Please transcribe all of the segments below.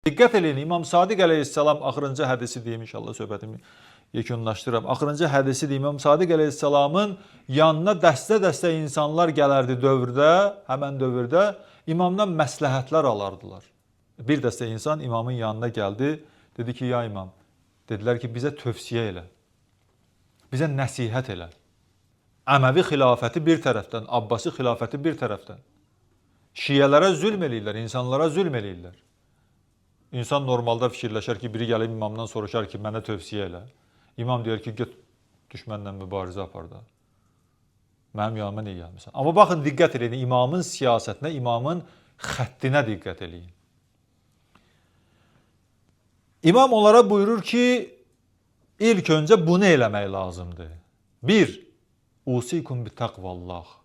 Diqqət edin, İmam Sadiq əleyhissalam axırıncı hədisi deyim, inşallah söhbətimi yekunlaşdıram. Axırıncı hədisi deyim, İmam Sadiq əleyhissalamın yanına dəstə-dəstə insanlar gələrdi dövrdə, həmən dövrdə imamdan məsləhətlər alardılar. Bir dəstə insan imamın yanına gəldi, dedi ki, ya imam, dedilər ki, bizə tövsiyə elə, bizə nəsihət elə. Əməvi xilafəti bir tərəfdən, Abbasi xilafəti bir tərəfdən. Şiyələrə zülm eləyirlər, insanlara zülm eləyirlər. İnsan normalda fikirləşər ki, biri gəlib imamdan soruşar ki, mənə tövsiyə elə. İmam deyər ki, get düşmənlə mübarizə apar da. Mənim yanıma niyə gəlmirsən? Amma baxın, diqqət edin, imamın siyasətinə, imamın xəttinə diqqət edin. İmam onlara buyurur ki, ilk öncə bunu eləmək lazımdır. 1. Usikum bi təqvallah.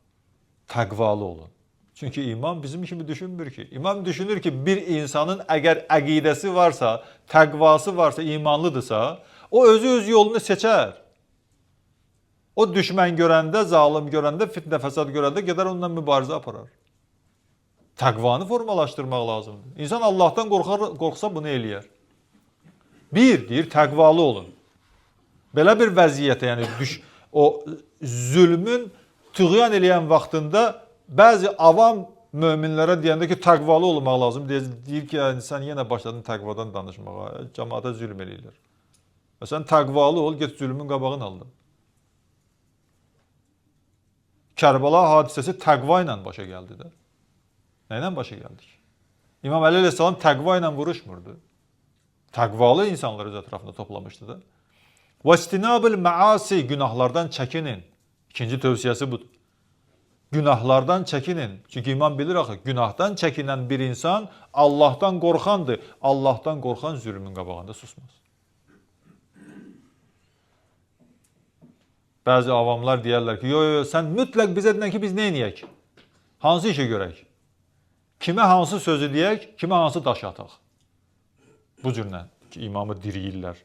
Təqvalı olun. Çünki imam bizim kimi düşünmür ki. İmam düşünür ki, bir insanın əgər əqidəsi varsa, təqvası varsa, imanlıdırsa, o özü öz yolunu seçər. O düşmən görəndə, zalim görəndə, fitnə fəsad görəndə gedər onunla mübarizə aparar. Təqvanı formalaşdırmaq lazımdır. İnsan Allahdan qorxsa bunu eləyər. 1. Deyir, təqvalı olun. Belə bir vəziyyətə, yəni o zülmün tüğyan eləyən vaxtında bəzi avam möminlərə deyəndə ki, təqvalı olmaq lazım. Deyir ki, sən yenə başladın təqvadan danışmağa, cəmaata zülm eləyirlər. Və sən təqvalı ol, get zülmün qabağını aldın. Kərbala hadisəsi təqva ilə başa gəldi də. Nə ilə başa gəldik? İmam Əli əleyhissalam təqva ilə vuruşmurdu. Təqvalı insanları öz ətrafında toplamışdı da. وَاسْتِنَابِ الْمَعَاسِ Günahlardan çəkinin. İkinci tövsiyəsi budur. Günahlardan çəkinin. Çünki imam bilir axı, günahdan çəkinən bir insan Allahdan qorxandır. Allahdan qorxan zülmün qabağında susmaz. Bəzi avamlar deyərlər ki, sən mütləq bizə deyən ki, biz nə edək? Hansı işə görək? Kimə hansı sözü deyək, kimə hansı daş ataq? Bu cürlə ki, imamı diriyirlər.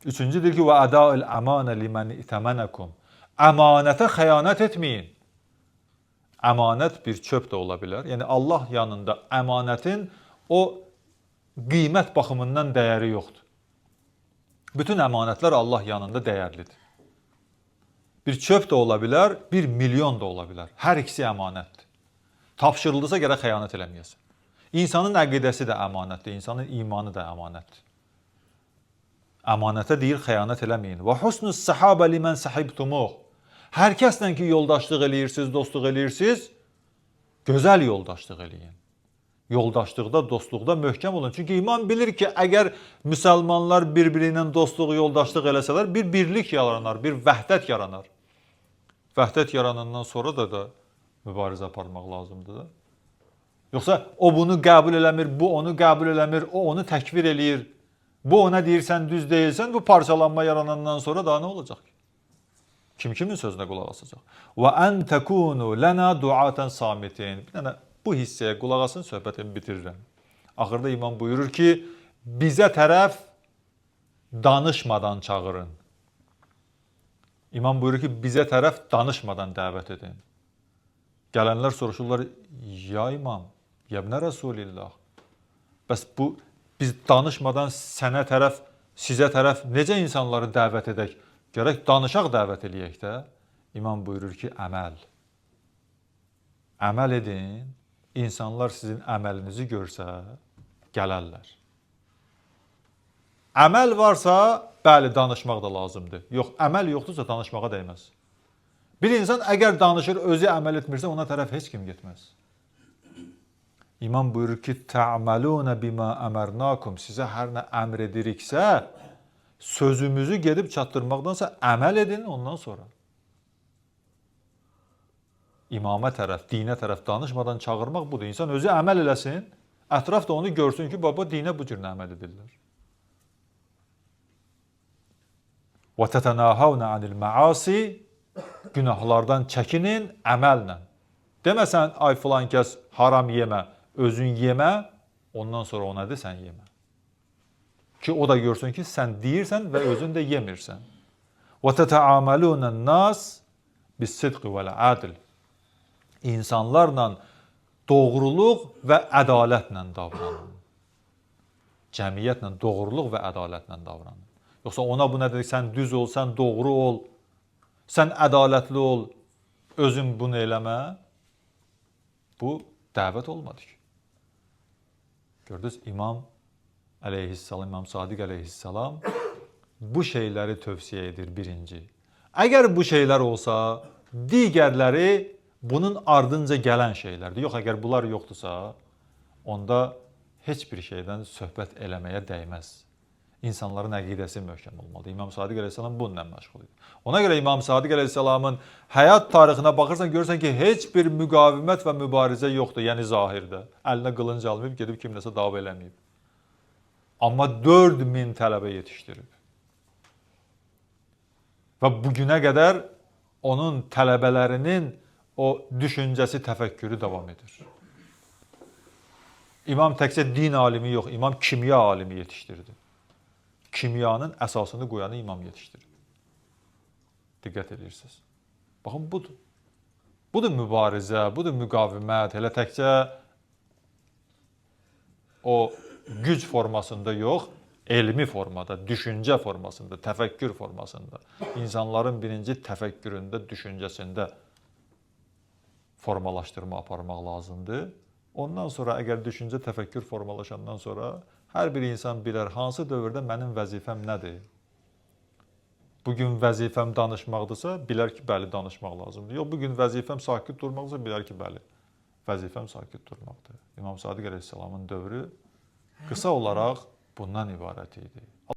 Üçüncüdür ki, وَأَدَاءِ الْأَمَانَ لِمَنْ اِتَمَنَكُمْ Əmanətə xəyanət etməyin. Əmanət bir çöp də ola bilər. Yəni Allah yanında əmanətin o qiymət baxımından dəyəri yoxdur. Bütün əmanətlər Allah yanında dəyərlidir. Bir çöp də ola bilər, 1 milyon da ola bilər. Hər ikisi əmanətdir. Tapşırıldısa gərək xəyanət eləməyəsən. İnsanın əqidəsi də əmanətdir, insanın imanı da əmanətdir. Əmanətə deyir, xəyanət eləməyin. Və husnus sahabə limən sahibtumuh. Hər kəslə ki, yoldaşlıq eləyirsiniz, dostluq eləyirsiniz, gözəl yoldaşlıq eləyin. Yoldaşlıqda, dostluqda möhkəm olun. Çünki imam bilir ki, əgər müsəlmanlar bir-biri ilə dostluq, yoldaşlıq eləsələr, bir birlik yaranar, bir vəhdət yaranar. Vəhdət yaranandan sonra da mübarizə aparmaq lazımdır da. Yoxsa o bunu qəbul eləmir, bu onu qəbul eləmir, o onu təkfir eləyir. Bu ona deyirsən, düz deyilsən, bu parçalanma yaranandan sonra daha nə olacaq ki? Kim kimin sözünə qulaq asacaq? Və ən təkunu lənə duatan samitin. Bir dənə bu hissəyə qulaq asın, söhbətimi bitirirəm. Axırda imam buyurur ki, bizə tərəf danışmadan çağırın. İmam buyurur ki, bizə tərəf danışmadan dəvət edin. Gələnlər soruşurlar, ya imam, yəbnə Rasulillah. Bəs bu, biz danışmadan sənə tərəf, sizə tərəf necə insanları dəvət edək? Gərək danışaq dəvət eləyək də. İmam buyurur ki, əməl. Əməl edin, insanlar sizin əməlinizi görsə, gələrlər. Əməl varsa, bəli, danışmaq da lazımdır. Yox, əməl yoxdursa danışmağa dəyməz. Bir insan əgər danışır, özü əməl etmirsə, ona tərəf heç kim getməz. İmam buyurur ki, tə'məlunə bimə əmərnakum. Sizə hər nə əmr ediriksə, sözümüzü gedib çatdırmaqdansa əməl edin ondan sonra. İmama tərəf, dinə tərəf danışmadan çağırmaq budur. İnsan özü əməl eləsin, ətraf da onu görsün ki, baba dinə bu cür əməl edirlər. Və tətənəhavnə anil məasi Günahlardan çəkinin əməllə. Deməsən, ay filan kəs haram yemə, özün yemə, ondan sonra ona de, sən yemə. Ki o da görsün ki, sən deyirsən və özün də yemirsən. وَتَتَعَامَلُونَ النَّاسِ بِالصِّدْقِ وَالْعَدْلِ İnsanlarla doğruluq və ədalətlə davranın. Cəmiyyətlə doğruluq və ədalətlə davranın. Yoxsa ona bu nə dedik, sən düz ol, sən doğru ol, sən ədalətli ol, özün bunu eləmə. Bu dəvət olmadı ki. Gördünüz, İmam əleyhissalam, İmam Sadiq əleyhissalam bu şeyləri tövsiyə edir birinci. Əgər bu şeylər olsa, digərləri bunun ardınca gələn şeylərdir. Yox, əgər bunlar yoxdursa, onda heç bir şeydən söhbət eləməyə dəyməz. İnsanların əqidəsi möhkəm olmalıdır. İmam Sadiq əleyhissalam bununla məşğul idi. Ona görə İmam Sadiq əleyhissalamın həyat tarixinə baxırsan, görürsən ki, heç bir müqavimət və mübarizə yoxdur, yəni zahirdə. Əlinə qılınc almayıb, gedib kimləsə dava eləməyib. Amma 4000 tələbə yetişdirib. Və bugünə qədər onun tələbələrinin o düşüncəsi, təfəkkürü davam edir. İmam təkcə din alimi yox, İmam kimya alimi yetişdirdi. Kimyanın əsasını qoyanı imam yetişdirir. Diqqət edirsiniz. Baxın, budur. Budur mübarizə, budur müqavimət. Elə təkcə o güc formasında yox, elmi formada, düşüncə formasında, təfəkkür formasında. İnsanların birinci təfəkküründə, düşüncəsində formalaşdırma aparmaq lazımdır. Ondan sonra əgər düşüncə, təfəkkür formalaşandan sonra hər bir insan bilər hansı dövrdə mənim vəzifəm nədir? Bugün vəzifəm danışmaqdırsa, bilər ki, bəli, danışmaq lazımdır. Yox, bugün vəzifəm sakit durmaqdırsa, bilər ki, bəli, vəzifəm sakit durmaqdır. İmam Sadiq əleyhissalamın dövrü qısa olaraq bundan ibarət idi.